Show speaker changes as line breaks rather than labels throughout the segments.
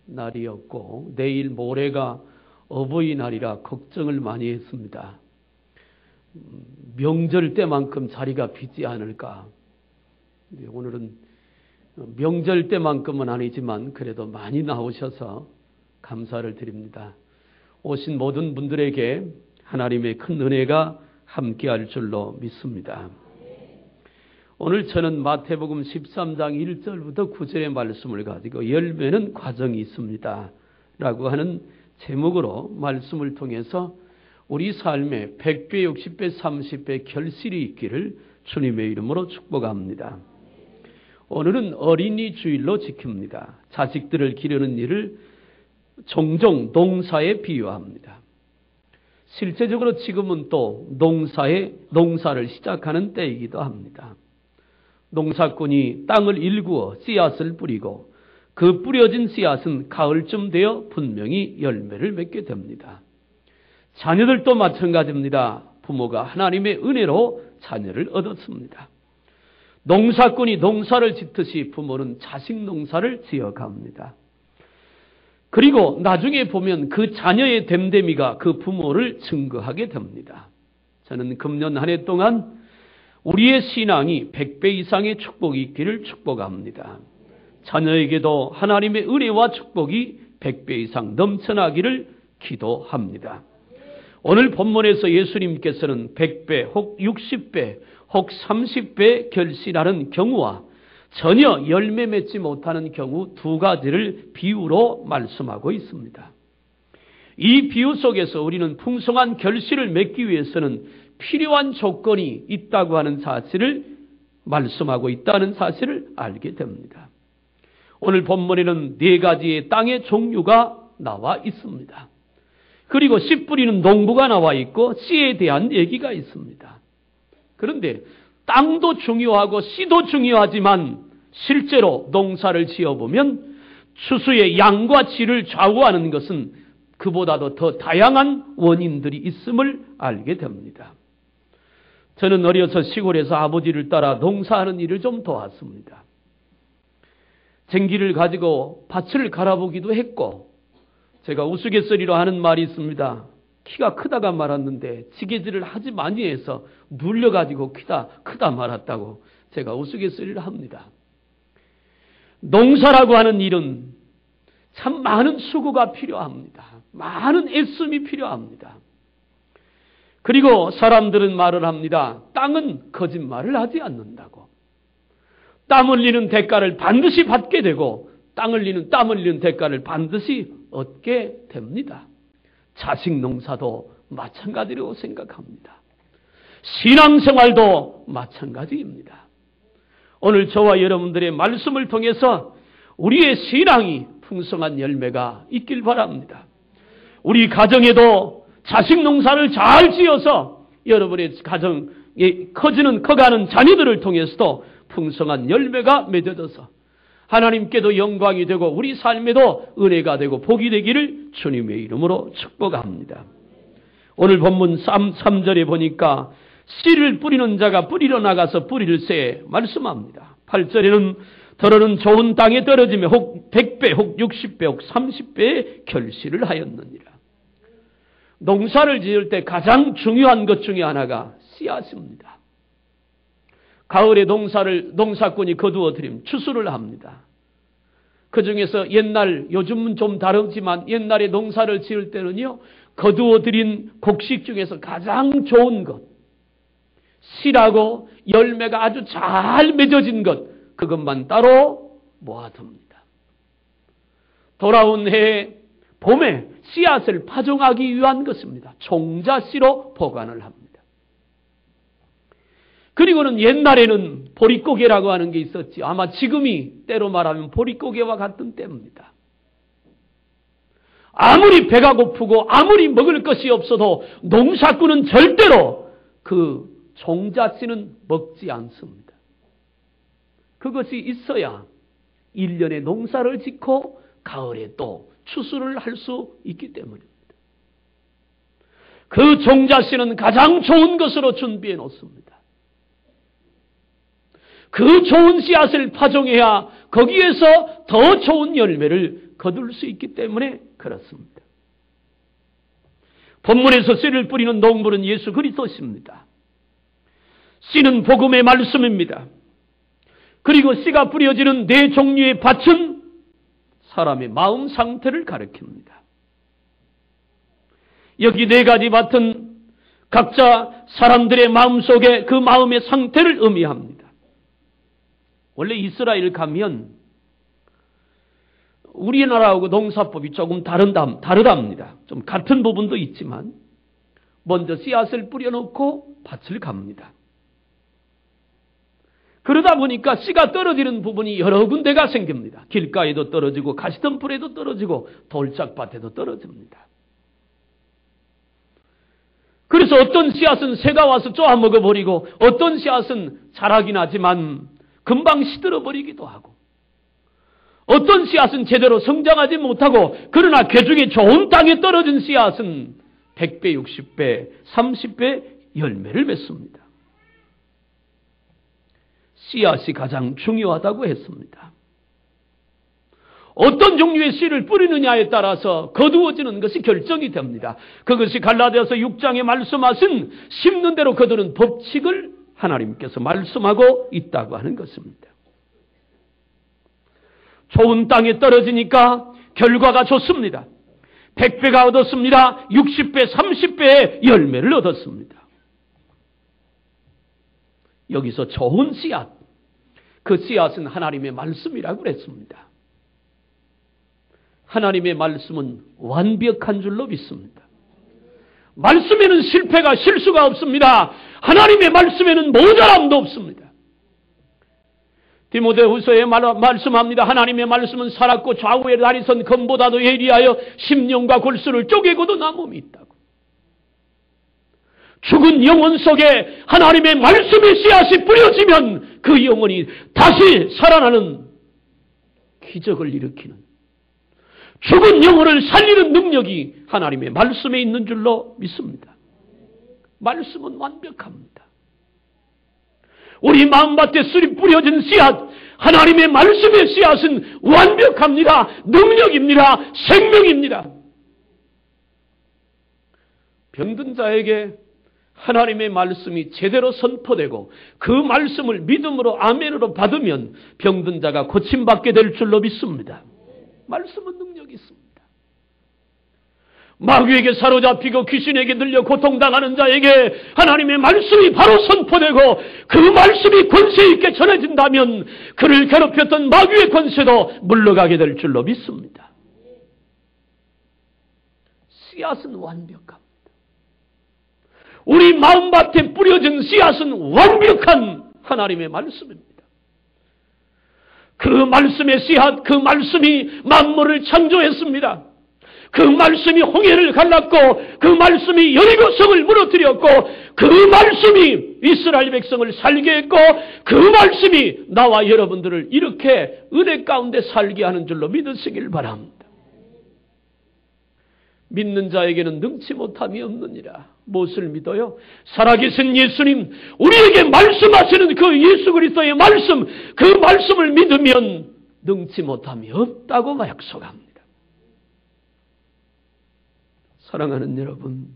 날이었고 내일 모레가 어버이날이라 걱정을 많이 했습니다. 명절 때만큼 자리가 비지 않을까. 오늘은 명절 때만큼은 아니지만 그래도 많이 나오셔서 감사를 드립니다. 오신 모든 분들에게 하나님의 큰 은혜가 함께할 줄로 믿습니다. 오늘 저는 마태복음 13장 1절부터 9절의 말씀을 가지고 열매는 과정이 있습니다 라고 하는 제목으로 말씀을 통해서 우리 삶에 100배, 60배, 30배 결실이 있기를 주님의 이름으로 축복합니다. 오늘은 어린이 주일로 지킵니다. 자식들을 기르는 일을 종종 농사에 비유합니다. 실제적으로 지금은 또 농사를 시작하는 때이기도 합니다. 농사꾼이 땅을 일구어 씨앗을 뿌리고 그 뿌려진 씨앗은 가을쯤 되어 분명히 열매를 맺게 됩니다. 자녀들도 마찬가지입니다. 부모가 하나님의 은혜로 자녀를 얻었습니다. 농사꾼이 농사를 짓듯이 부모는 자식 농사를 지어갑니다. 그리고 나중에 보면 그 자녀의 됨됨이가 그 부모를 증거하게 됩니다. 저는 금년 한 해 동안 우리의 신앙이 100배 이상의 축복이 있기를 축복합니다. 자녀에게도 하나님의 은혜와 축복이 100배 이상 넘쳐나기를 기도합니다. 오늘 본문에서 예수님께서는 100배, 혹 60배, 혹 30배 결실하는 경우와 전혀 열매 맺지 못하는 경우 두 가지를 비유로 말씀하고 있습니다. 이 비유 속에서 우리는 풍성한 결실을 맺기 위해서는 필요한 조건이 있다고 하는 사실을 말씀하고 있다는 사실을 알게 됩니다. 오늘 본문에는 네 가지의 땅의 종류가 나와 있습니다. 그리고 씨 뿌리는 농부가 나와 있고 씨에 대한 얘기가 있습니다. 그런데 땅도 중요하고 씨도 중요하지만 실제로 농사를 지어보면 추수의 양과 질을 좌우하는 것은 그보다도 더 다양한 원인들이 있음을 알게 됩니다. 저는 어려서 시골에서 아버지를 따라 농사하는 일을 좀 도왔습니다. 쟁기를 가지고 밭을 갈아보기도 했고 제가 우스갯소리로 하는 말이 있습니다. 키가 크다가 말았는데 지게질을 하지 많이 해서 눌려가지고 크다 말았다고 제가 우스갯소리를 합니다. 농사라고 하는 일은 참 많은 수고가 필요합니다. 많은 애씀이 필요합니다. 그리고 사람들은 말을 합니다. 땅은 거짓말을 하지 않는다고. 땀 흘리는 대가를 반드시 받게 되고 땀 흘리는 대가를 반드시 얻게 됩니다. 자식 농사도 마찬가지라고 생각합니다. 신앙생활도 마찬가지입니다. 오늘 저와 여러분들의 말씀을 통해서 우리의 신앙이 풍성한 열매가 있길 바랍니다. 우리 가정에도 자식 농사를 잘 지어서 여러분의 가정에 커가는 자녀들을 통해서도 풍성한 열매가 맺어져서 하나님께도 영광이 되고 우리 삶에도 은혜가 되고 복이 되기를 주님의 이름으로 축복합니다. 오늘 본문 3절에 보니까 씨를 뿌리는 자가 뿌리러 나가서 뿌릴새 말씀합니다. 8절에는 더러는 좋은 땅에 떨어지며 혹 100배, 혹 60배, 혹 30배의 결실을 하였느니라. 농사를 지을 때 가장 중요한 것 중에 하나가 씨앗입니다. 가을에 농사꾼이 거두어 들이면 추수를 합니다. 그 중에서 요즘은 좀 다르지만 옛날에 농사를 지을 때는요, 거두어 들인 곡식 중에서 가장 좋은 것, 씨라고 열매가 아주 잘 맺어진 것, 그것만 따로 모아둡니다. 돌아온 해에 봄에 씨앗을 파종하기 위한 것입니다. 종자씨로 보관을 합니다. 그리고는 옛날에는 보릿고개라고 하는 게 있었지. 아마 지금이 때로 말하면 보릿고개와 같은 때입니다. 아무리 배가 고프고 아무리 먹을 것이 없어도 농사꾼은 절대로 그 종자씨는 먹지 않습니다. 그것이 있어야 1년에 농사를 짓고 가을에 또 추수를 할 수 있기 때문입니다. 그 종자씨는 가장 좋은 것으로 준비해 놓습니다. 그 좋은 씨앗을 파종해야 거기에서 더 좋은 열매를 거둘 수 있기 때문에 그렇습니다. 본문에서 씨를 뿌리는 농부는 예수 그리스도십니다. 씨는 복음의 말씀입니다. 그리고 씨가 뿌려지는 네 종류의 밭은 사람의 마음 상태를 가리킵니다. 여기 네 가지 밭은 각자 사람들의 마음속에 그 마음의 상태를 의미합니다. 원래 이스라엘 가면 우리나라하고 농사법이 조금 다르답니다. 좀 같은 부분도 있지만 먼저 씨앗을 뿌려놓고 밭을 갑니다. 그러다 보니까 씨가 떨어지는 부분이 여러 군데가 생깁니다. 길가에도 떨어지고 가시덤불에도 떨어지고 돌짝밭에도 떨어집니다. 그래서 어떤 씨앗은 새가 와서 쪼아 먹어버리고 어떤 씨앗은 자라긴 하지만 금방 시들어버리기도 하고 어떤 씨앗은 제대로 성장하지 못하고 그러나 개중에 좋은 땅에 떨어진 씨앗은 100배, 60배, 30배 열매를 맺습니다. 씨앗이 가장 중요하다고 했습니다. 어떤 종류의 씨를 뿌리느냐에 따라서 거두어지는 것이 결정이 됩니다. 그것이 갈라디아서 6장에 말씀하신 심는 대로 거두는 법칙을 하나님께서 말씀하고 있다고 하는 것입니다. 좋은 땅에 떨어지니까 결과가 좋습니다. 100배가 얻었습니다. 60배, 30배의 열매를 얻었습니다. 여기서 좋은 씨앗, 그 씨앗은 하나님의 말씀이라고 그랬습니다. 하나님의 말씀은 완벽한 줄로 믿습니다. 말씀에는 실패가 실수가 없습니다. 하나님의 말씀에는 모자람도 없습니다. 디모데후서에 말씀합니다. 하나님의 말씀은 살았고 좌우에 날이 선 검보다도 예리하여 심령과 골수를 쪼개고도 남음이 있다고. 죽은 영혼 속에 하나님의 말씀의 씨앗이 뿌려지면 그 영혼이 다시 살아나는 기적을 일으키는 죽은 영혼을 살리는 능력이 하나님의 말씀에 있는 줄로 믿습니다. 말씀은 완벽합니다. 우리 마음밭에 쓰리 뿌려진 씨앗, 하나님의 말씀의 씨앗은 완벽합니다. 능력입니다. 생명입니다. 병든 자에게 하나님의 말씀이 제대로 선포되고 그 말씀을 믿음으로 아멘으로 받으면 병든 자가 고침받게 될 줄로 믿습니다. 말씀은 능력이 있습니다. 마귀에게 사로잡히고 귀신에게 들려 고통당하는 자에게 하나님의 말씀이 바로 선포되고 그 말씀이 권세 있게 전해진다면 그를 괴롭혔던 마귀의 권세도 물러가게 될 줄로 믿습니다. 씨앗은 완벽합니다. 우리 마음밭에 뿌려진 씨앗은 완벽한 하나님의 말씀입니다. 그 말씀의 씨앗, 그 말씀이 만물을 창조했습니다. 그 말씀이 홍해를 갈랐고 그 말씀이 여리고성을 무너뜨렸고 그 말씀이 이스라엘 백성을 살게 했고 그 말씀이 나와 여러분들을 이렇게 은혜 가운데 살게 하는 줄로 믿으시길 바랍니다. 믿는 자에게는 능치 못함이 없느니라. 무엇을 믿어요? 살아계신 예수님, 우리에게 말씀하시는 그 예수 그리스도의 말씀, 그 말씀을 믿으면 능치 못함이 없다고 약속합니다. 사랑하는 여러분,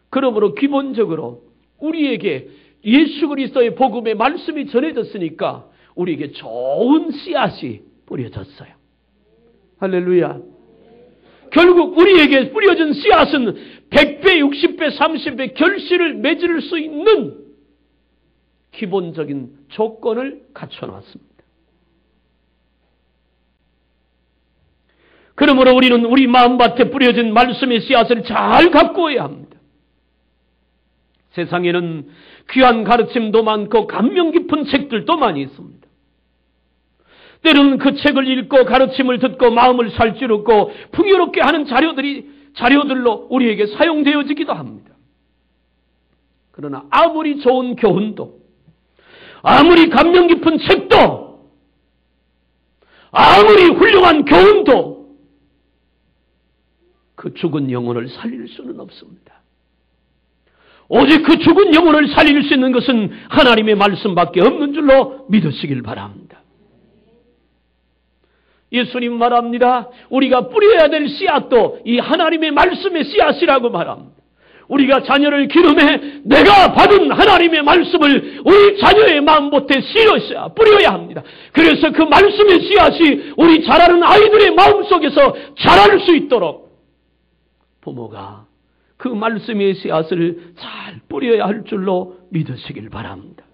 그러므로 기본적으로 우리에게 예수 그리스도의 복음의 말씀이 전해졌으니까 우리에게 좋은 씨앗이 뿌려졌어요. 할렐루야. 결국 우리에게 뿌려진 씨앗은 100배, 60배, 30배 결실을 맺을 수 있는 기본적인 조건을 갖춰놨습니다. 그러므로 우리는 우리 마음밭에 뿌려진 말씀의 씨앗을 잘 가꾸어야 합니다. 세상에는 귀한 가르침도 많고 감명 깊은 책들도 많이 있습니다. 때로는 그 책을 읽고 가르침을 듣고 마음을 살찌우고 풍요롭게 하는 자료들로 우리에게 사용되어지기도 합니다. 그러나 아무리 좋은 교훈도, 아무리 감명 깊은 책도, 아무리 훌륭한 교훈도 그 죽은 영혼을 살릴 수는 없습니다. 오직 그 죽은 영혼을 살릴 수 있는 것은 하나님의 말씀밖에 없는 줄로 믿으시길 바랍니다. 예수님 말합니다. 우리가 뿌려야 될 씨앗도 이 하나님의 말씀의 씨앗이라고 말합니다. 우리가 자녀를 기름해 내가 받은 하나님의 말씀을 우리 자녀의 마음못에 씨앗이야 뿌려야 합니다. 그래서 그 말씀의 씨앗이 우리 자라는 아이들의 마음속에서 자랄 수 있도록 부모가 그 말씀의 씨앗을 잘 뿌려야 할 줄로 믿으시길 바랍니다.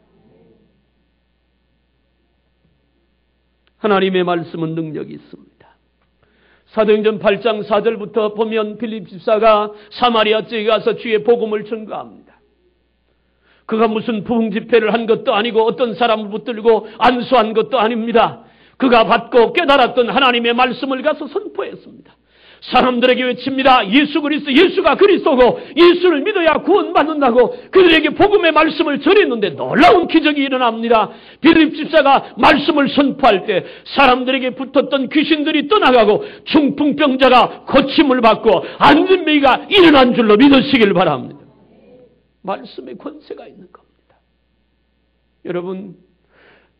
하나님의 말씀은 능력이 있습니다. 사도행전 8장 4절부터 보면 빌립 집사가 사마리아 지역에 가서 주의 복음을 전가합니다. 그가 무슨 부흥 집회를 한 것도 아니고 어떤 사람을 붙들고 안수한 것도 아닙니다. 그가 받고 깨달았던 하나님의 말씀을 가서 선포했습니다. 사람들에게 외칩니다. 예수 그리스도, 예수가 그리스도고 예수를 믿어야 구원받는다고 그들에게 복음의 말씀을 전했는데 놀라운 기적이 일어납니다. 빌립 집사가 말씀을 선포할 때 사람들에게 붙었던 귀신들이 떠나가고 중풍병자가 고침을 받고 안진뱅이가 일어난 줄로 믿으시길 바랍니다. 말씀의 권세가 있는 겁니다. 여러분,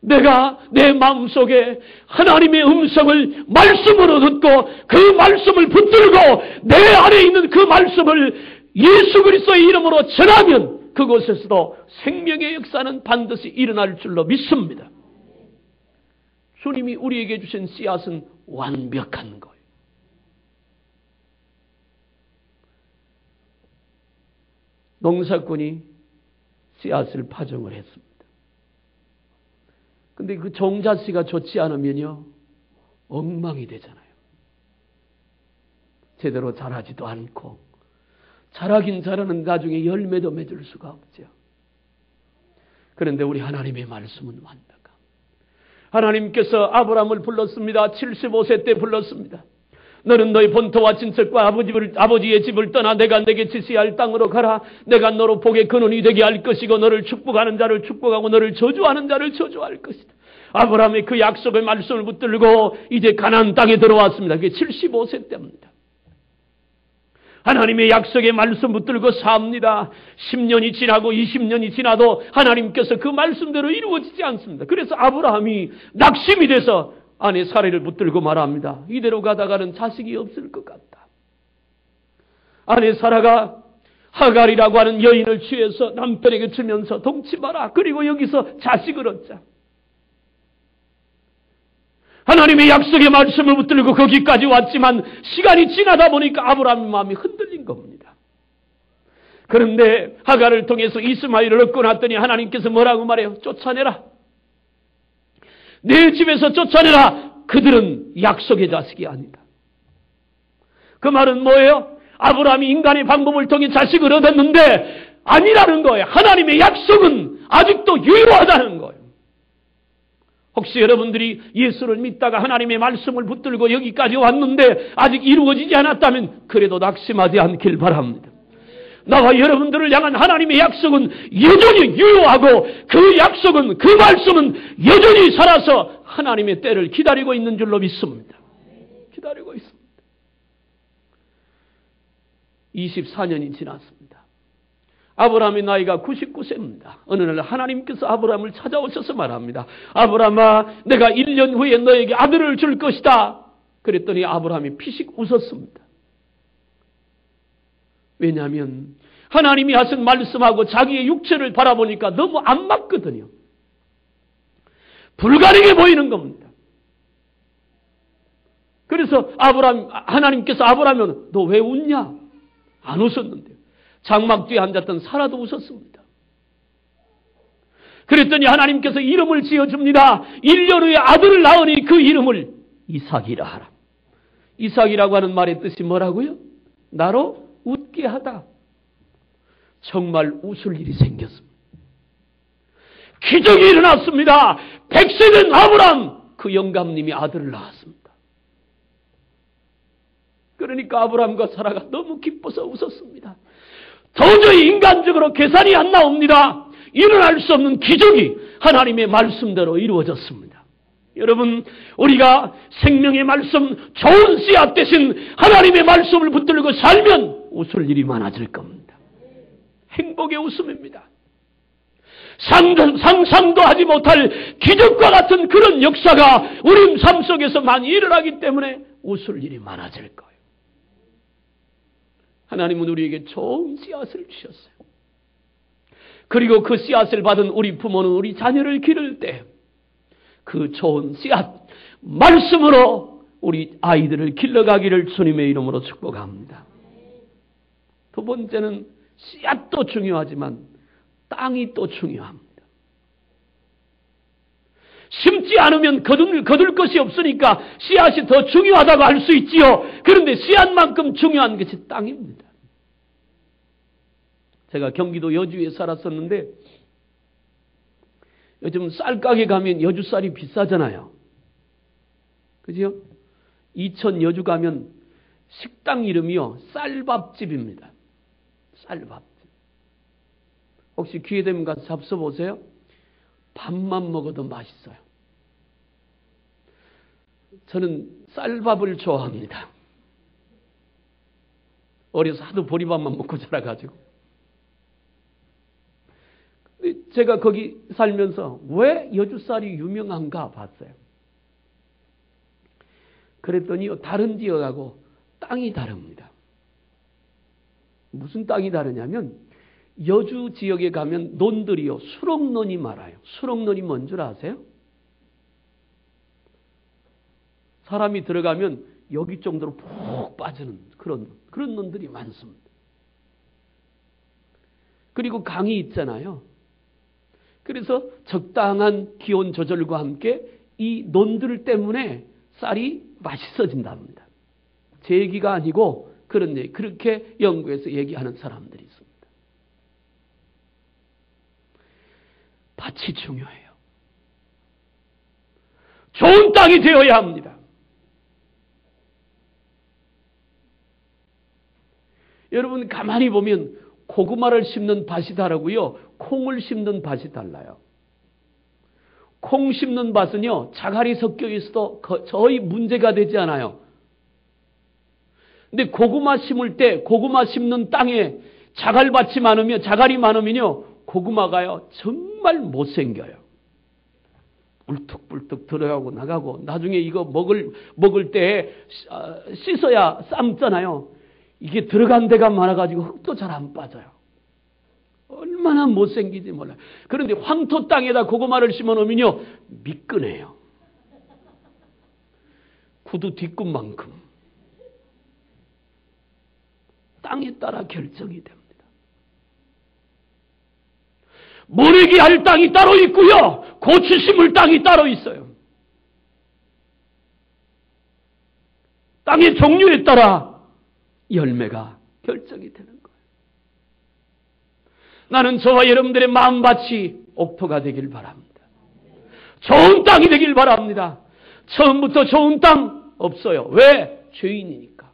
내가 내 마음속에 하나님의 음성을 말씀으로 듣고 그 말씀을 붙들고 내 안에 있는 그 말씀을 예수 그리스도의 이름으로 전하면 그곳에서도 생명의 역사는 반드시 일어날 줄로 믿습니다. 주님이 우리에게 주신 씨앗은 완벽한 거예요. 농사꾼이 씨앗을 파종을 했습니다. 근데 그 종자씨가 좋지 않으면요, 엉망이 되잖아요. 제대로 자라지도 않고, 자라긴 자라는 나중에 열매도 맺을 수가 없죠. 그런데 우리 하나님의 말씀은 완벽합니다. 하나님께서 아브라함을 불렀습니다. 75세 때 불렀습니다. 너는 너희 본토와 친척과 아버지의 집을 떠나 내가 내게 지시할 땅으로 가라. 내가 너로 복의 근원이 되게 할 것이고 너를 축복하는 자를 축복하고 너를 저주하는 자를 저주할 것이다. 아브라함의 그 약속의 말씀을 붙들고 이제 가나안 땅에 들어왔습니다. 그게 75세 때입니다. 하나님의 약속의 말씀 붙들고 삽니다. 10년이 지나고 20년이 지나도 하나님께서 그 말씀대로 이루어지지 않습니다. 그래서 아브라함이 낙심이 돼서 아내 사례를 붙들고 말합니다. 이대로 가다가는 자식이 없을 것 같다. 아내 사라가 하갈이라고 하는 여인을 취해서 남편에게 주면서 동치 마라. 그리고 여기서 자식을 얻자. 하나님의 약속의 말씀을 붙들고 거기까지 왔지만 시간이 지나다 보니까 아브라함의 마음이 흔들린 겁니다. 그런데 하갈을 통해서 이스마엘을 얻고 났더니 하나님께서 뭐라고 말해요? 쫓아내라. 내 집에서 쫓아내라. 그들은 약속의 자식이 아니다. 그 말은 뭐예요? 아브라함이 인간의 방법을 통해 자식을 얻었는데 아니라는 거예요. 하나님의 약속은 아직도 유효하다는 거예요. 혹시 여러분들이 예수를 믿다가 하나님의 말씀을 붙들고 여기까지 왔는데 아직 이루어지지 않았다면 그래도 낙심하지 않길 바랍니다. 나와 여러분들을 향한 하나님의 약속은 여전히 유효하고 그 약속은, 그 말씀은 여전히 살아서 하나님의 때를 기다리고 있는 줄로 믿습니다. 기다리고 있습니다. 24년이 지났습니다. 아브라함의 나이가 99세입니다. 어느 날 하나님께서 아브라함을 찾아오셔서 말합니다. 아브라함아, 내가 1년 후에 너에게 아들을 줄 것이다. 그랬더니 아브라함이 피식 웃었습니다. 왜냐하면 하나님이 하신 말씀하고 자기의 육체를 바라보니까 너무 안 맞거든요. 불가능해 보이는 겁니다. 그래서 하나님께서 아브라함은 너 왜 웃냐? 안 웃었는데요. 장막 뒤에 앉았던 사라도 웃었습니다. 그랬더니 하나님께서 이름을 지어줍니다. 1년 후에 아들을 낳으니 그 이름을 이삭이라 하라. 이삭이라고 하는 말의 뜻이 뭐라고요? 나로 웃게 하다. 정말 웃을 일이 생겼습니다. 기적이 일어났습니다. 100세 된 아브라함, 그 영감님이 아들을 낳았습니다. 그러니까 아브라함과 사라가 너무 기뻐서 웃었습니다. 도저히 인간적으로 계산이 안 나옵니다. 일어날 수 없는 기적이 하나님의 말씀대로 이루어졌습니다. 여러분, 우리가 생명의 말씀, 좋은 씨앗 대신 하나님의 말씀을 붙들고 살면 웃을 일이 많아질 겁니다. 행복의 웃음입니다. 상상도 하지 못할 기적과 같은 그런 역사가 우리 삶 속에서 많이 일어나기 때문에 웃을 일이 많아질 거예요. 하나님은 우리에게 좋은 씨앗을 주셨어요. 그리고 그 씨앗을 받은 우리 부모는 우리 자녀를 기를 때 그 좋은 씨앗, 말씀으로 우리 아이들을 길러가기를 주님의 이름으로 축복합니다. 두 번째는 씨앗도 중요하지만 땅이 또 중요합니다. 심지 않으면 거둘 것이 없으니까 씨앗이 더 중요하다고 할 수 있지요. 그런데 씨앗만큼 중요한 것이 땅입니다. 제가 경기도 여주에 살았었는데 요즘 쌀가게 가면 여주 쌀이 비싸잖아요. 그죠? 이천 여주 가면 식당 이름이요, 쌀밥집입니다. 쌀밥집. 혹시 기회 되면 가서 잡숴보세요. 밥만 먹어도 맛있어요. 저는 쌀밥을 좋아합니다. 어려서 하도 보리밥만 먹고 자라가지고. 제가 거기 살면서 왜 여주쌀이 유명한가 봤어요. 그랬더니 다른 지역하고 땅이 다릅니다. 무슨 땅이 다르냐면 여주 지역에 가면 논들이요, 수록논이 많아요. 수록논이 뭔 줄 아세요? 사람이 들어가면 여기 정도로 푹 빠지는 그런 논들이 많습니다. 그리고 강이 있잖아요. 그래서 적당한 기온 조절과 함께 이 논들 때문에 쌀이 맛있어진답니다. 제 얘기가 아니고 그런 얘기, 그렇게 연구해서 얘기하는 사람들이 있습니다. 밭이 중요해요. 좋은 땅이 되어야 합니다. 여러분 가만히 보면 고구마를 심는 밭이 다르고요, 콩을 심는 밭이 달라요. 콩 심는 밭은요, 자갈이 섞여 있어도 거의 문제가 되지 않아요. 근데 고구마 심을 때 고구마 심는 땅에 자갈이 많으면요, 고구마가요 정말 못생겨요. 울뚝불뚝 들어가고 나가고, 나중에 이거 먹을 때 씻어야 삶잖아요. 이게 들어간 데가 많아가지고 흙도 잘 안 빠져요. 얼마나 못생기지 몰라요. 그런데 황토 땅에다 고구마를 심어놓으면요, 미끈해요. 구두 뒷꿈만큼. 땅에 따라 결정이 됩니다. 모내기 할 땅이 따로 있고요, 고추 심을 땅이 따로 있어요. 땅의 종류에 따라 열매가 결정이 되는 거예요. 나는 저와 여러분들의 마음밭이 옥토가 되길 바랍니다. 좋은 땅이 되길 바랍니다. 처음부터 좋은 땅 없어요. 왜? 죄인이니까.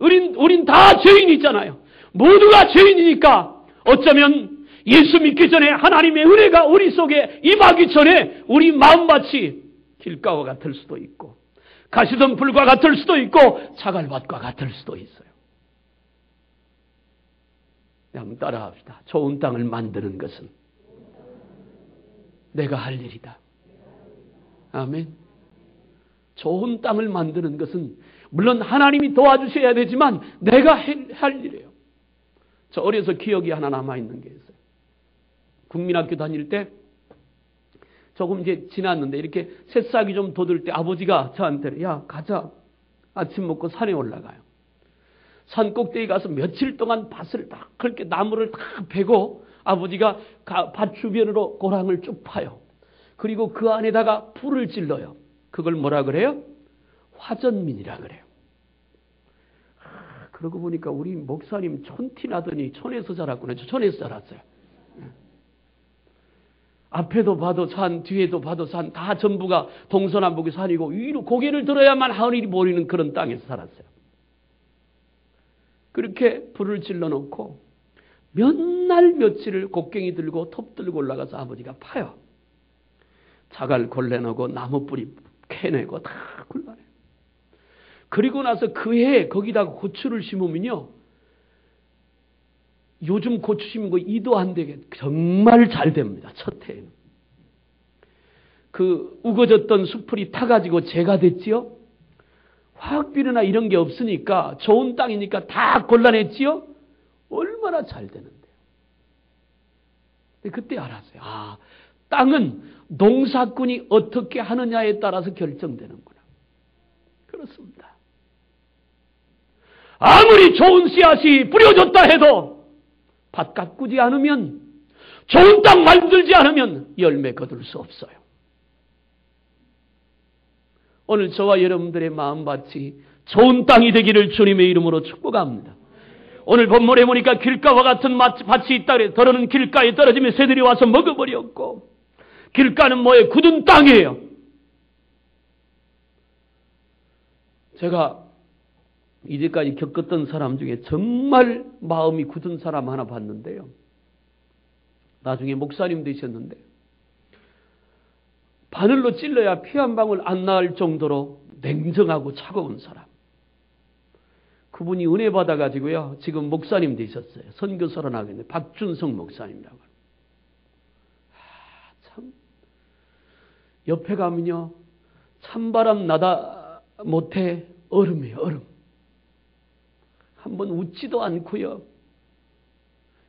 우린 다 죄인이잖아요. 모두가 죄인이니까 어쩌면 예수 믿기 전에 하나님의 은혜가 우리 속에 임하기 전에 우리 마음밭이 길가와 같을 수도 있고 가시덤불과 같을 수도 있고 자갈밭과 같을 수도 있어요. 한번 따라합시다. 좋은 땅을 만드는 것은 내가 할 일이다. 아멘. 좋은 땅을 만드는 것은 물론 하나님이 도와주셔야 되지만 내가 할 일이에요. 저 어려서 기억이 하나 남아있는 게 있어요. 국민학교 다닐 때 조금 이제 지났는데 이렇게 새싹이 좀 돋을 때 아버지가 저한테 야 가자, 아침 먹고 산에 올라가요. 산 꼭대기 가서 며칠 동안 밭을 딱 그렇게 나무를 다 베고 아버지가 밭 주변으로 고랑을 쭉 파요. 그리고 그 안에다가 불을 질러요. 그걸 뭐라 그래요? 화전민이라 그래요. 그러고 보니까 우리 목사님 촌티 나더니 촌에서 자랐구나. 저 촌에서 자랐어요. 앞에도 봐도 산, 뒤에도 봐도 산, 다 전부가 동서남북의 산이고 위로 고개를 들어야만 하늘이 보이는 그런 땅에서 살았어요. 그렇게 불을 질러놓고 몇 날 며칠을 곡괭이 들고 톱 들고 올라가서 아버지가 파요. 자갈 골라내고 나무 뿌리 캐내고 다 골라내요. 그리고 나서 그 해에 거기다가 고추를 심으면요, 요즘 고추 심은 거 이도 안 되게 정말 잘 됩니다. 첫 해에는. 그 우거졌던 수풀이 타가지고 재가 됐지요. 화학비료나 이런 게 없으니까 좋은 땅이니까 다 골라냈지요. 얼마나 잘 되는데요. 근데 그때 알았어요. 아, 땅은 농사꾼이 어떻게 하느냐에 따라서 결정되는구나. 그렇습니다. 아무리 좋은 씨앗이 뿌려졌다 해도 밭 가꾸지 않으면, 좋은 땅 만들지 않으면 열매 거둘 수 없어요. 오늘 저와 여러분들의 마음밭이 좋은 땅이 되기를 주님의 이름으로 축복합니다. 오늘 본문에 보니까 길가와 같은 밭이 있다 그래. 더러는 길가에 떨어지면 새들이 와서 먹어버렸고, 길가는 뭐예요? 굳은 땅이에요. 제가 이제까지 겪었던 사람 중에 정말 마음이 굳은 사람 하나 봤는데요. 나중에 목사님 되셨는데, 바늘로 찔러야 피 한 방울 안 나을 정도로 냉정하고 차가운 사람. 그분이 은혜 받아가지고요, 지금 목사님 되셨어요. 선교사로 나가겠네. 박준성 목사님이라고. 참, 옆에 가면요, 찬바람 나다 못해 얼음이에요, 얼음. 한번 웃지도 않고요.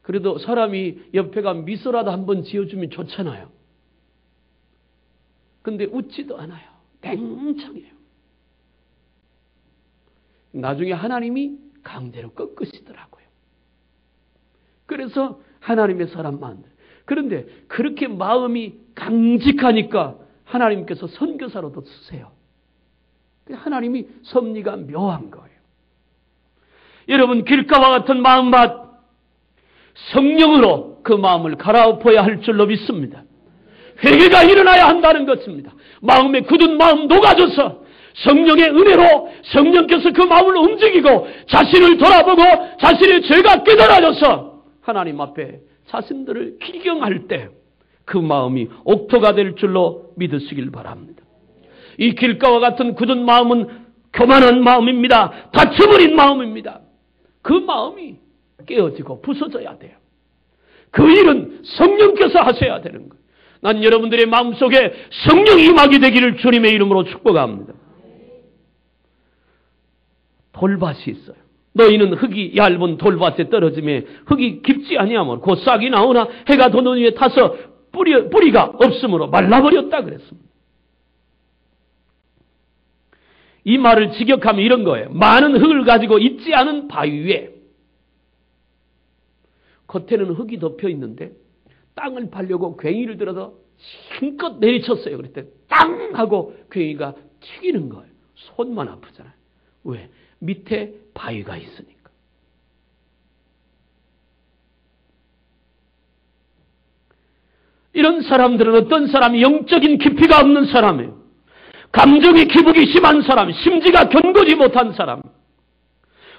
그래도 사람이 옆에 가면 미소라도 한번 지어주면 좋잖아요. 근데 웃지도 않아요. 냉정해요. 나중에 하나님이 강제로 꺾으시더라고요. 그래서 하나님의 사람 만들. 그런데 그렇게 마음이 강직하니까 하나님께서 선교사로도 쓰세요. 하나님이 섭리가 묘한 거예요. 여러분, 길가와 같은 마음밭, 성령으로 그 마음을 갈아엎어야 할 줄로 믿습니다. 회개가 일어나야 한다는 것입니다. 마음에 굳은 마음 녹아져서 성령의 은혜로 성령께서 그 마음을 움직이고 자신을 돌아보고 자신의 죄가 깨달아져서 하나님 앞에 자신들을 기경할 때 그 마음이 옥토가 될 줄로 믿으시길 바랍니다. 이 길가와 같은 굳은 마음은 교만한 마음입니다. 다쳐버린 마음입니다. 그 마음이 깨어지고 부서져야 돼요. 그 일은 성령께서 하셔야 되는 거예요. 난 여러분들의 마음속에 성령이 임하게 되기를 주님의 이름으로 축복합니다. 돌밭이 있어요. 너희는 흙이 얇은 돌밭에 떨어지며 흙이 깊지 아니하면 곧 싹이 나오나 해가 도는 위에 타서 뿌리가 없으므로 말라버렸다 그랬습니다. 이 말을 직역하면 이런 거예요. 많은 흙을 가지고 있지 않은 바위 위에, 겉에는 흙이 덮여 있는데 땅을 파려고 괭이를 들어서 힘껏 내리쳤어요. 그랬더니 땅 하고 괭이가 튀기는 거예요. 손만 아프잖아요. 왜? 밑에 바위가 있으니까. 이런 사람들은 어떤 사람이 영적인 깊이가 없는 사람이에요. 감정의 기복이 심한 사람, 심지가 견고지 못한 사람.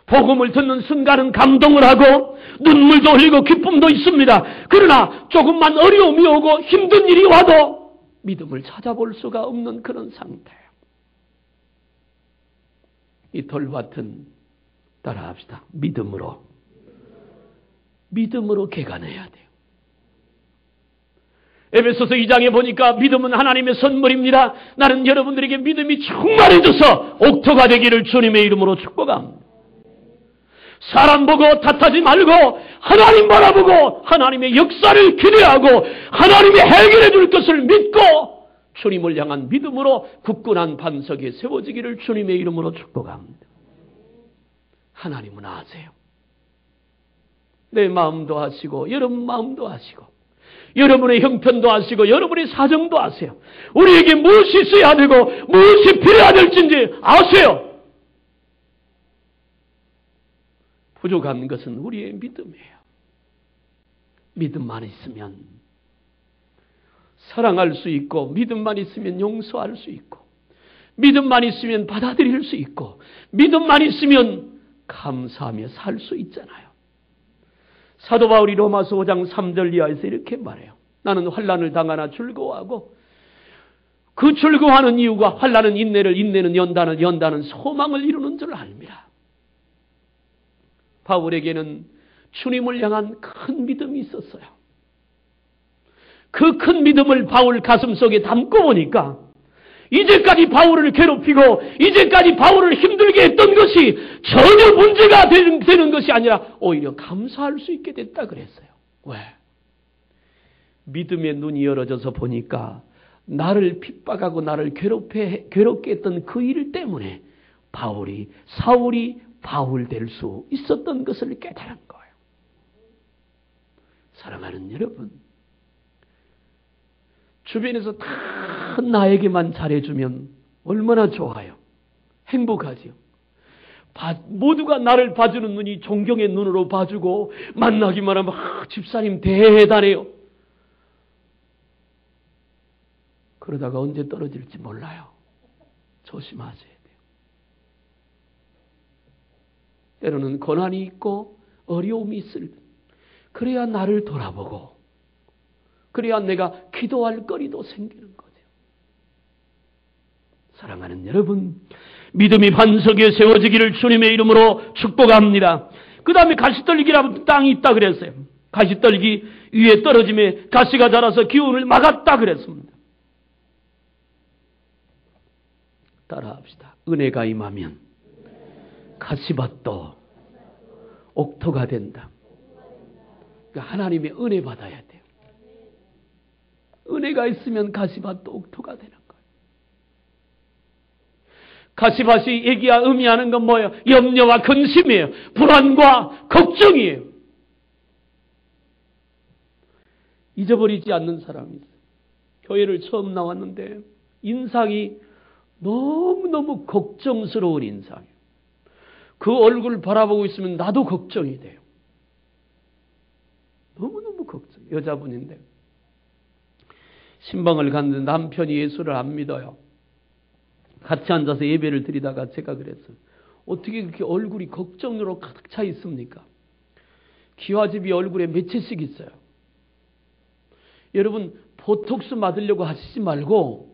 복음을 듣는 순간은 감동을 하고 눈물도 흘리고 기쁨도 있습니다. 그러나 조금만 어려움이 오고 힘든 일이 와도 믿음을 찾아볼 수가 없는 그런 상태예요. 이 돌밭은 따라합시다. 믿음으로 개간해야 돼요. 에베소서 2장에 보니까 믿음은 하나님의 선물입니다. 나는 여러분들에게 믿음이 충만해져서 옥토가 되기를 주님의 이름으로 축복합니다. 사람 보고 탓하지 말고 하나님 바라보고 하나님의 역사를 기대하고 하나님이 해결해 줄 것을 믿고 주님을 향한 믿음으로 굳건한 반석에 세워지기를 주님의 이름으로 축복합니다. 하나님은 아세요. 내 마음도 아시고 여러분 마음도 아시고 여러분의 형편도 아시고 여러분의 사정도 아세요. 우리에게 무엇이 있어야 되고 무엇이 필요해야 될지 아세요. 부족한 것은 우리의 믿음이에요. 믿음만 있으면 사랑할 수 있고 믿음만 있으면 용서할 수 있고 믿음만 있으면 받아들일 수 있고 믿음만 있으면 감사하며 살 수 있잖아요. 사도 바울이 로마서 5장 3절 이하에서 이렇게 말해요. 나는 환난을 당하나 즐거워하고 그 즐거워하는 이유가 환난은 인내를, 인내는 연단을, 연단은 소망을 이루는 줄 압니다. 바울에게는 주님을 향한 큰 믿음이 있었어요. 그 큰 믿음을 바울 가슴속에 담고 보니까 이제까지 바울을 괴롭히고 이제까지 바울을 힘들게 했던 것이 전혀 문제가 되는 것이 아니라 오히려 감사할 수 있게 됐다 그랬어요. 왜? 믿음의 눈이 열어져서 보니까 나를 핍박하고 나를 괴롭게 했던 그 일 때문에 사울이 바울 될 수 있었던 것을 깨달은 거예요. 사랑하는 여러분, 주변에서 다 나에게만 잘해주면 얼마나 좋아요. 행복하지요. 모두가 나를 봐주는 눈이 존경의 눈으로 봐주고 만나기만 하면 집사님 대단해요. 그러다가 언제 떨어질지 몰라요. 조심하셔야 돼요. 때로는 고난이 있고 어려움이 있을 때 그래야 나를 돌아보고 그래야 내가 기도할 거리도 생기는 거죠. 사랑하는 여러분, 믿음이 반석에 세워지기를 주님의 이름으로 축복합니다. 그 다음에 가시떨기라는 땅이 있다 그랬어요. 가시떨기 위에 떨어짐에 가시가 자라서 기운을 막았다 그랬습니다. 따라합시다. 은혜가 임하면 가시밭도 옥토가 된다. 그러니까 하나님의 은혜 받아야 돼요. 은혜가 있으면 가시밭도 옥토가 되는 거예요. 가시밭이 의미하는 건 뭐예요? 염려와 근심이에요. 불안과 걱정이에요. 잊어버리지 않는 사람이 있어요. 교회를 처음 나왔는데 인상이 너무너무 걱정스러운 인상이에요. 그 얼굴 바라보고 있으면 나도 걱정이 돼요. 너무너무 걱정. 여자분인데 신방을 갔는데 남편이 예수를 안 믿어요. 같이 앉아서 예배를 드리다가 제가 그랬어요. 어떻게 그렇게 얼굴이 걱정으로 가득 차 있습니까? 기와집이 얼굴에 몇 채씩 있어요. 여러분 보톡스 맞으려고 하시지 말고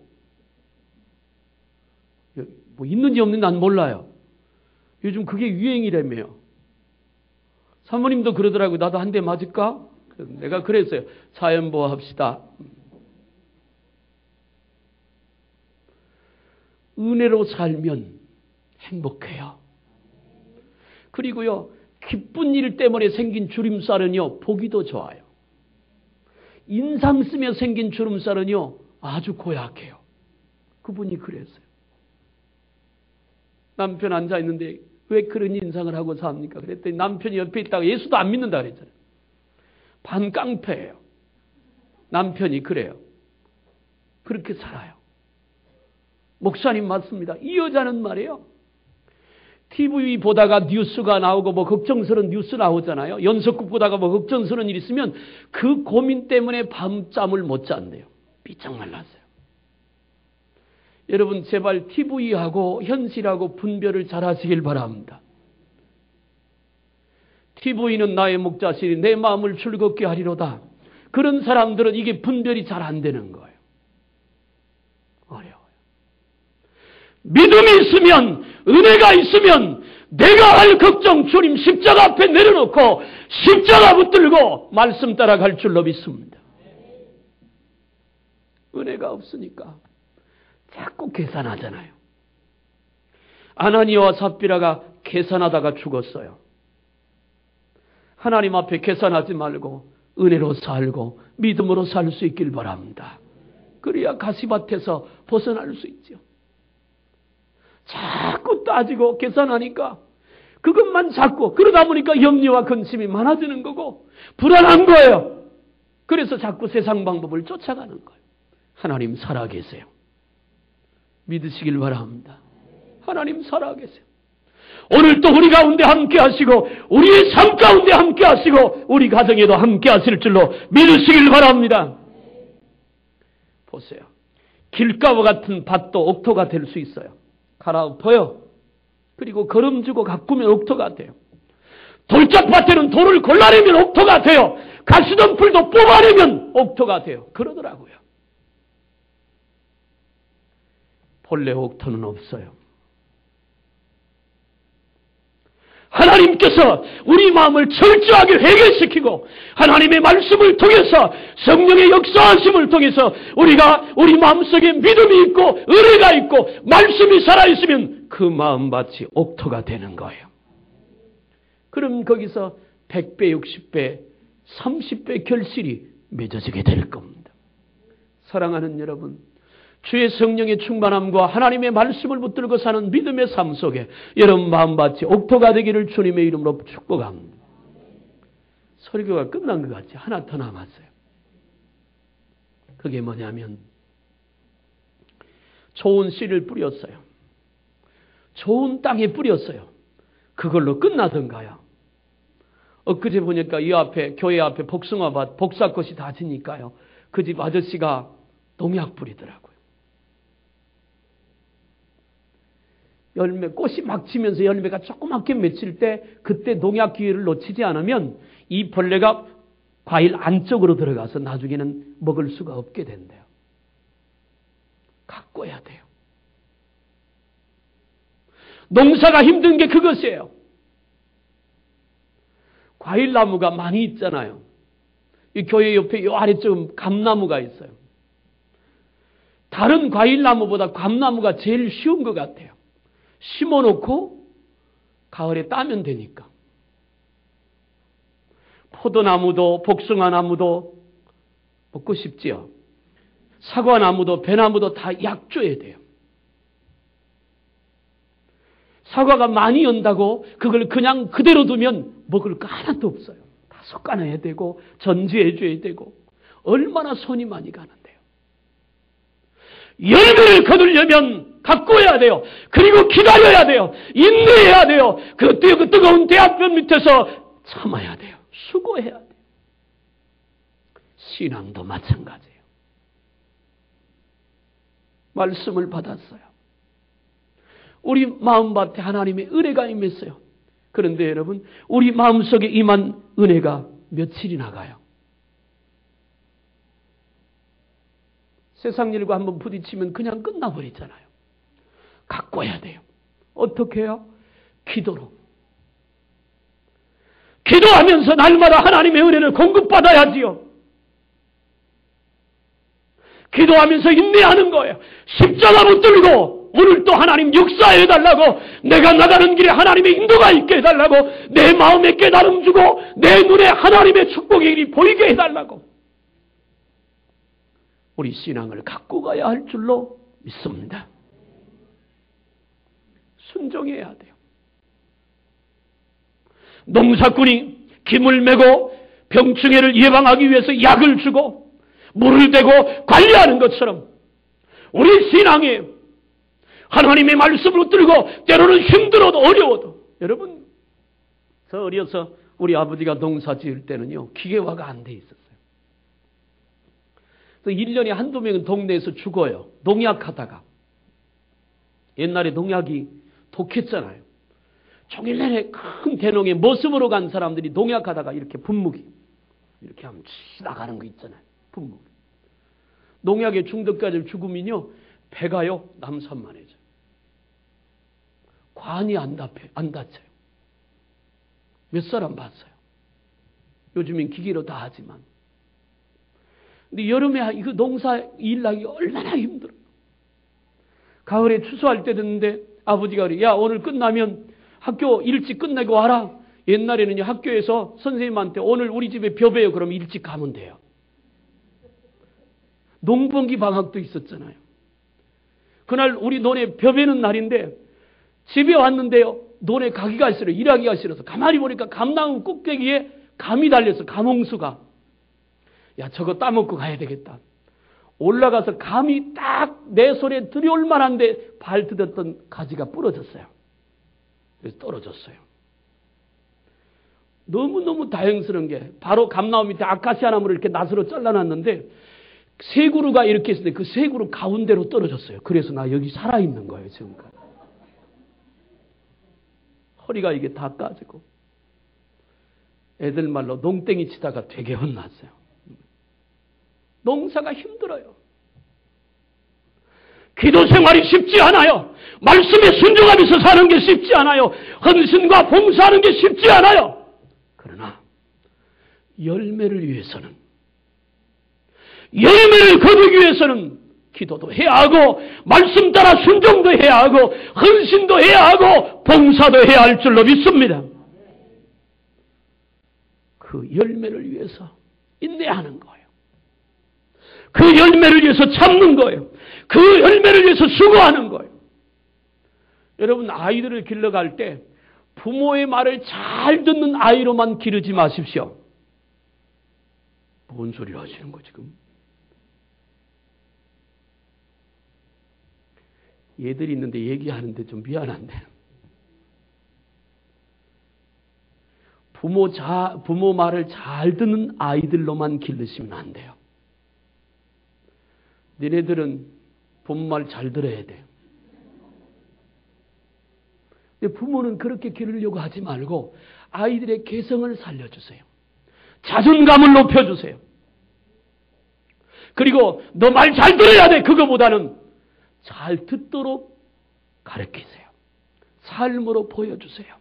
뭐 있는지 없는지 난 몰라요. 요즘 그게 유행이라며요. 사모님도 그러더라고요. 나도 한 대 맞을까? 내가 그랬어요. 자연보호 합시다. 은혜로 살면 행복해요. 그리고요, 기쁜 일 때문에 생긴 주름살은요, 보기도 좋아요. 인상 쓰며 생긴 주름살은요, 아주 고약해요. 그분이 그랬어요. 남편 앉아있는데 왜 그런 인상을 하고 삽니까? 그랬더니 남편이 옆에 있다가 예수도 안 믿는다 그랬잖아요. 반깡패예요. 남편이 그래요. 그렇게 살아요. 목사님 맞습니다. 이 여자는 말이에요. TV 보다가 뉴스가 나오고 뭐 걱정스러운 뉴스 나오잖아요. 연속극 보다가 뭐 걱정스러운 일 있으면 그 고민 때문에 밤잠을 못 잔대요. 삐쩍 말랐어요. 여러분 제발 TV하고 현실하고 분별을 잘 하시길 바랍니다. TV는 나의 목자시니 내 마음을 즐겁게 하리로다. 그런 사람들은 이게 분별이 잘 안 되는 거예요. 어려워요. 믿음이 있으면, 은혜가 있으면 내가 할 걱정 주님 십자가 앞에 내려놓고 십자가 붙들고 말씀 따라갈 줄로 믿습니다. 은혜가 없으니까 자꾸 계산하잖아요. 아나니아와 삽비라가 계산하다가 죽었어요. 하나님 앞에 계산하지 말고 은혜로 살고 믿음으로 살 수 있길 바랍니다. 그래야 가시밭에서 벗어날 수 있죠. 자꾸 따지고 계산하니까 그것만 잡고 그러다 보니까 염려와 근심이 많아지는 거고 불안한 거예요. 그래서 자꾸 세상 방법을 쫓아가는 거예요. 하나님 살아계세요. 믿으시길 바랍니다. 하나님 살아계세요. 오늘도 우리 가운데 함께 하시고 우리의 삶 가운데 함께 하시고 우리 가정에도 함께 하실 줄로 믿으시길 바랍니다. 보세요. 길가와 같은 밭도 옥토가 될 수 있어요. 갈아엎어요. 그리고 거름 주고 가꾸면 옥토가 돼요. 돌짝밭에는 돌을 골라내면 옥토가 돼요. 가시던 풀도 뽑아내면 옥토가 돼요. 그러더라고요. 본래 옥토는 없어요. 하나님께서 우리 마음을 철저하게 회개시키고 하나님의 말씀을 통해서 성령의 역사하심을 통해서 우리가 우리 마음속에 믿음이 있고 은혜가 있고 말씀이 살아있으면 그 마음밭이 옥토가 되는 거예요. 그럼 거기서 100배, 60배, 30배 결실이 맺어지게 될 겁니다. 사랑하는 여러분, 주의 성령의 충만함과 하나님의 말씀을 붙들고 사는 믿음의 삶 속에 여러분 마음밭이 옥토가 되기를 주님의 이름으로 축복합니다. 설교가 끝난 것 같지? 하나 더 남았어요. 그게 뭐냐면 좋은 씨를 뿌렸어요. 좋은 땅에 뿌렸어요. 그걸로 끝나던가요? 엊그제 보니까 이 앞에 교회 앞에 복숭아밭 복사꽃이 다 지니까요. 그 집 아저씨가 농약 뿌리더라고요. 열매 꽃이 막 지면서 열매가 조그맣게 맺힐 때 그때 농약 기회를 놓치지 않으면 이 벌레가 과일 안쪽으로 들어가서 나중에는 먹을 수가 없게 된대요. 가꿔야 돼요. 농사가 힘든 게 그것이에요. 과일나무가 많이 있잖아요. 이 교회 옆에 이 아래쪽 감나무가 있어요. 다른 과일나무보다 감나무가 제일 쉬운 것 같아요. 심어놓고 가을에 따면 되니까. 포도나무도 복숭아나무도 먹고 싶지요. 사과나무도 배나무도 다 약 줘야 돼요. 사과가 많이 연다고 그걸 그냥 그대로 두면 먹을 거 하나도 없어요. 다 솎아내야 되고 전지해 줘야 되고 얼마나 손이 많이 가는데요. 열매를 거두려면 가꿔야 돼요. 그리고 기다려야 돼요. 인내해야 돼요. 그 뜨거운 대합변 밑에서 참아야 돼요. 수고해야 돼요. 신앙도 마찬가지예요. 말씀을 받았어요. 우리 마음밭에 하나님의 은혜가 임했어요. 그런데 여러분, 우리 마음속에 임한 은혜가 며칠이 나가요. 세상 일과 한번 부딪히면 그냥 끝나버리잖아요. 가꿔야 돼요. 어떻게 해요? 기도로. 기도하면서 날마다 하나님의 은혜를 공급받아야지요. 기도하면서 인내하는 거예요. 십자가 붙들고 오늘 또 하나님 역사해달라고, 내가 나가는 길에 하나님의 인도가 있게 해달라고, 내 마음에 깨달음 주고 내 눈에 하나님의 축복의 일이 보이게 해달라고 우리 신앙을 갖고 가야 할 줄로 믿습니다. 순종해야 돼요. 농사꾼이 김을 메고 병충해를 예방하기 위해서 약을 주고 물을 대고 관리하는 것처럼 우리 신앙에 하나님의 말씀을 붙들고 때로는 힘들어도 어려워도, 여러분, 저 어려서 우리 아버지가 농사 지을 때는요 기계화가 안 돼 있었어요. 그래서 1년에 한두 명은 동네에서 죽어요. 농약하다가. 옛날에 농약이 독했잖아요. 종일 내내 큰 대농에 머슴으로 간 사람들이 농약하다가 이렇게 분무기 이렇게 하면 나가는 거 있잖아요. 분무기. 농약에 중독까지 죽으면요 배가요 남산만해져요. 관이 안 다쳐요. 몇 사람 봤어요. 요즘엔 기계로 다 하지만. 근데 여름에 이거 농사 일하기 얼마나 힘들어요. 가을에 추수할 때 됐는데 아버지가 그래, 야 오늘 끝나면 학교 일찍 끝내고 와라. 옛날에는 학교에서 선생님한테 오늘 우리 집에 벼베요. 그럼 일찍 가면 돼요. 농번기 방학도 있었잖아요. 그날 우리 논에 벼베는 날인데 집에 왔는데요. 논에 가기가 싫어요. 일하기가 싫어서. 가만히 보니까 감나무 꼭대기에 감이 달려서 감홍수가. 야 저거 따먹고 가야 되겠다. 올라가서 감이 딱 내 손에 들여올 만한데 발 디뎠던 가지가 부러졌어요. 그래서 떨어졌어요. 너무너무 다행스러운 게 바로 감나무 밑에 아카시아 나무를 이렇게 낫으로 잘라놨는데 세 그루가 이렇게 있을 때 그 세 그루 가운데로 떨어졌어요. 그래서 나 여기 살아있는 거예요 지금까지. 허리가 이게 다 까지고 애들 말로 농땡이 치다가 되게 혼났어요. 농사가 힘들어요. 기도 생활이 쉽지 않아요. 말씀에 순종하면서 사는 게 쉽지 않아요. 헌신과 봉사하는 게 쉽지 않아요. 그러나 열매를 위해서는, 열매를 거두기 위해서는 기도도 해야 하고 말씀 따라 순종도 해야 하고 헌신도 해야 하고 봉사도 해야 할 줄로 믿습니다. 그 열매를 위해서 인내하는 거예요. 그 열매를 위해서 참는 거예요. 그 열매를 위해서 수고하는 거예요. 여러분, 아이들을 길러갈 때 부모의 말을 잘 듣는 아이로만 기르지 마십시오. 뭔 소리를 하시는 거 지금? 얘들이 있는데 얘기하는데 좀 미안한데. 부모 말을 잘 듣는 아이들로만 기르시면 안 돼요. 너네들은 부모 말 잘 들어야 돼요. 근데 부모는 그렇게 기르려고 하지 말고 아이들의 개성을 살려주세요. 자존감을 높여주세요. 그리고 너 말 잘 들어야 돼. 그거보다는 잘 듣도록 가르치세요. 삶으로 보여주세요.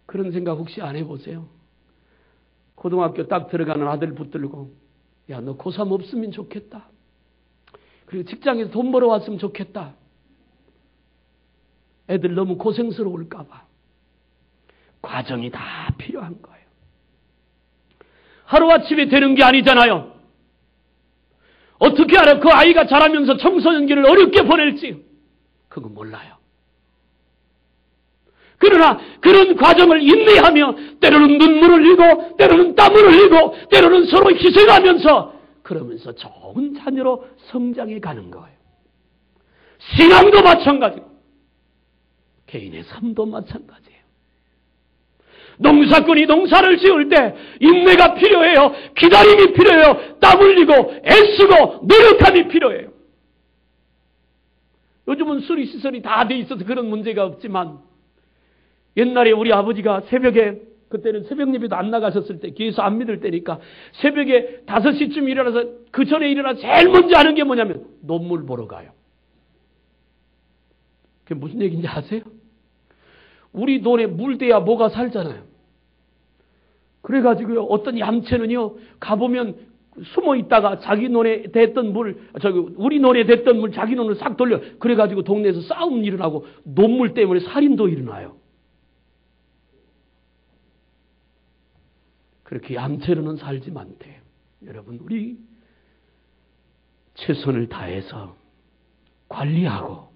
그런 생각 혹시 안 해보세요? 고등학교 딱 들어가는 아들 붙들고 야, 너 고3 없으면 좋겠다. 그리고 직장에서 돈 벌어왔으면 좋겠다. 애들 너무 고생스러울까 봐. 과정이 다 필요한 거예요. 하루아침에 되는 게 아니잖아요. 어떻게 알아? 그 아이가 자라면서 청소년기를 어렵게 보낼지 그건 몰라요. 그러나 그런 과정을 인내하며 때로는 눈물을 흘리고 때로는 땀을 흘리고 때로는 서로 희생하면서 그러면서 좋은 자녀로 성장해 가는 거예요. 신앙도 마찬가지고 개인의 삶도 마찬가지예요. 농사꾼이 농사를 지을 때 인내가 필요해요. 기다림이 필요해요. 땀 흘리고 애쓰고 노력함이 필요해요. 요즘은 수리시설이 다 돼 있어서 그런 문제가 없지만 옛날에 우리 아버지가 새벽에, 그때는 새벽 예배도 안 나가셨을 때, 교회에서 안 믿을 때니까 새벽에 5시쯤 일어나서 그 전에 일어나 제일 먼저 하는 게 뭐냐면 논물 보러 가요. 그게 무슨 얘기인지 아세요? 우리 논에 물 대야 뭐가 살잖아요. 그래가지고요, 어떤 얌체는요, 가보면 숨어 있다가 자기 논에 댔던 물, 우리 논에 댔던 물 자기 논을 싹 돌려. 그래가지고 동네에서 싸움 일어나고 논물 때문에 살인도 일어나요. 그렇게 얌체로는 살지 않대요. 여러분, 우리 최선을 다해서 관리하고,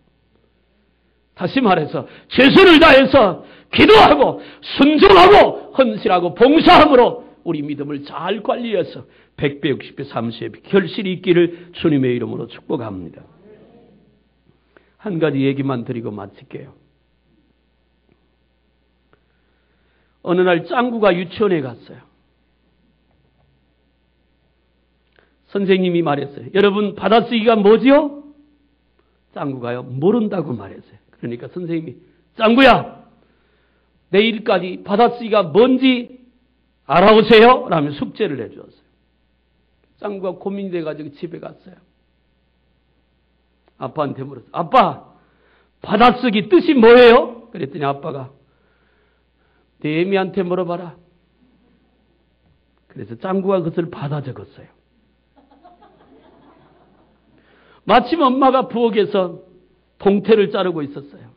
다시 말해서 최선을 다해서 기도하고 순종하고 헌신하고 봉사함으로 우리 믿음을 잘 관리해서 100배, 60배, 30배 결실이 있기를 주님의 이름으로 축복합니다. 한 가지 얘기만 드리고 마칠게요. 어느 날 짱구가 유치원에 갔어요. 선생님이 말했어요. 여러분, 받아쓰기가 뭐지요? 짱구가요, 모른다고 말했어요. 그러니까 선생님이, 짱구야, 내일까지 받아쓰기가 뭔지 알아오세요? 라며 숙제를 해주었어요. 짱구가 고민이 돼가지고 집에 갔어요. 아빠한테 물었어요. 아빠, 받아쓰기 뜻이 뭐예요? 그랬더니 아빠가, 네 애미한테 물어봐라. 그래서 짱구가 그것을 받아 적었어요. 마침 엄마가 부엌에서 동태를 자르고 있었어요.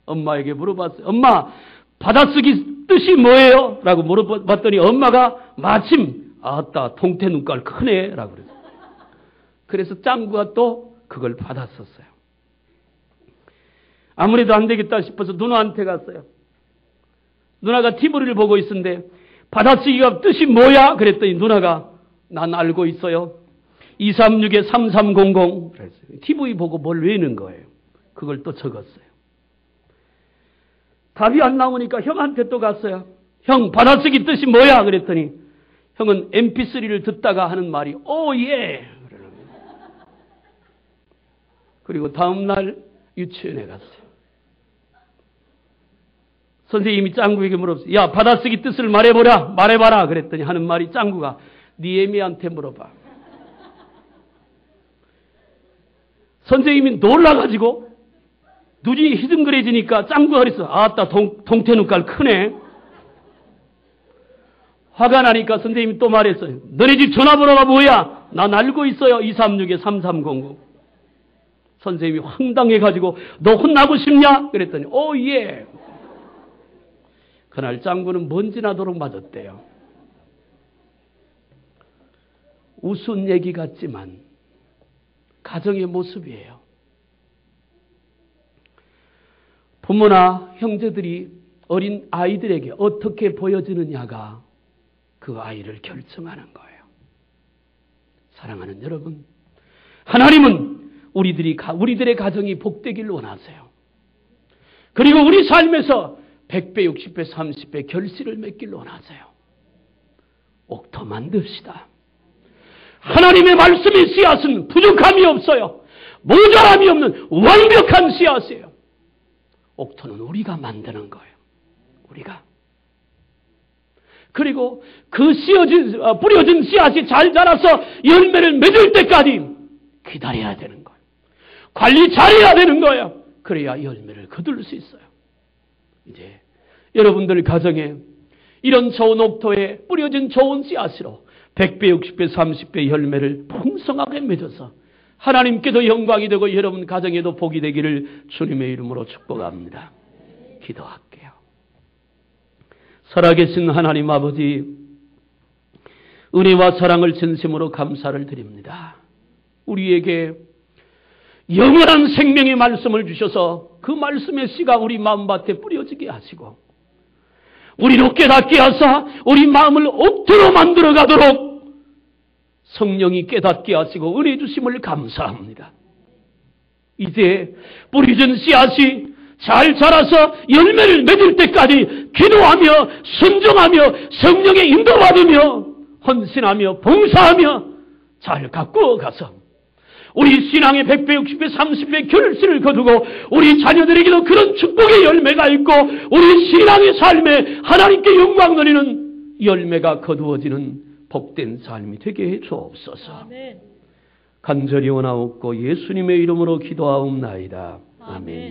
엄마에게 물어봤어요. 엄마, 받아쓰기 뜻이 뭐예요? 라고 물어봤더니 엄마가 마침, 아따, 동태 눈깔 크네 라고 그랬어요. 그래서 짱구가 또 그걸 받았었어요. 아무래도 안 되겠다 싶어서 누나한테 갔어요. 누나가 TV를 보고 있었는데 받아쓰기가 뜻이 뭐야? 그랬더니 누나가, 난 알고 있어요. 236에 3300 그랬어요. TV 보고 뭘 외우는 거예요. 그걸 또 적었어요. 답이 안 나오니까 형한테 또 갔어요. 형, 받아쓰기 뜻이 뭐야? 그랬더니 형은 MP3를 듣다가 하는 말이 오 예. 그리고 다음 날 유치원에 갔어요. 선생님이 짱구에게 물었어요. 야, 받아쓰기 뜻을 말해봐라. 그랬더니 하는 말이 짱구가 네 애미한테 물어봐. 선생님이 놀라가지고 눈이 희둥그레지니까 짱구가 그랬어. 아따 동태 눈깔 크네. 화가 나니까 선생님이 또 말했어요. 너네 집 전화번호가 뭐야? 난 알고 있어요. 236-3300. 선생님이 황당해가지고 너 혼나고 싶냐? 그랬더니 예. 그날 짱구는 먼지 나도록 맞았대요. 우스운 얘기 같지만 가정의 모습이에요. 부모나 형제들이 어린 아이들에게 어떻게 보여지느냐가 그 아이를 결정하는 거예요. 사랑하는 여러분, 하나님은 우리들의 가정이 복되길 원하세요. 그리고 우리 삶에서 100배, 60배, 30배 결실을 맺길 원하세요. 옥토 만듭시다. 하나님의 말씀의 씨앗은 부족함이 없어요. 모자람이 없는 완벽한 씨앗이에요. 옥토는 우리가 만드는 거예요. 우리가. 그리고 그 뿌려진 씨앗이 잘 자라서 열매를 맺을 때까지 기다려야 되는 거예요. 관리 잘해야 되는 거예요. 그래야 열매를 거둘 수 있어요. 이제 여러분들 가정에 이런 좋은 옥토에 뿌려진 좋은 씨앗으로 100배, 60배, 30배 열매를 풍성하게 맺어서 하나님께도 영광이 되고 여러분 가정에도 복이 되기를 주님의 이름으로 축복합니다. 기도할게요. 살아계신 하나님 아버지, 은혜와 사랑을 진심으로 감사를 드립니다. 우리에게 영원한 생명의 말씀을 주셔서 그 말씀의 씨가 우리 마음밭에 뿌려지게 하시고 우리로 깨닫게 하사 우리 마음을 옥토로 만들어 가도록 성령이 깨닫게 하시고 은혜 주심을 감사합니다. 이제 뿌려진 씨앗이 잘 자라서 열매를 맺을 때까지 기도하며 순종하며 성령의 인도받으며 헌신하며 봉사하며 잘 가꾸어 가서 우리 신앙의 100배, 60배, 30배 결실을 거두고 우리 자녀들에게도 그런 축복의 열매가 있고 우리 신앙의 삶에 하나님께 영광 돌리는 열매가 거두어지는 복된 삶이 되게 해 주옵소서. 간절히 원하옵고 예수님의 이름으로 기도하옵나이다. 아멘.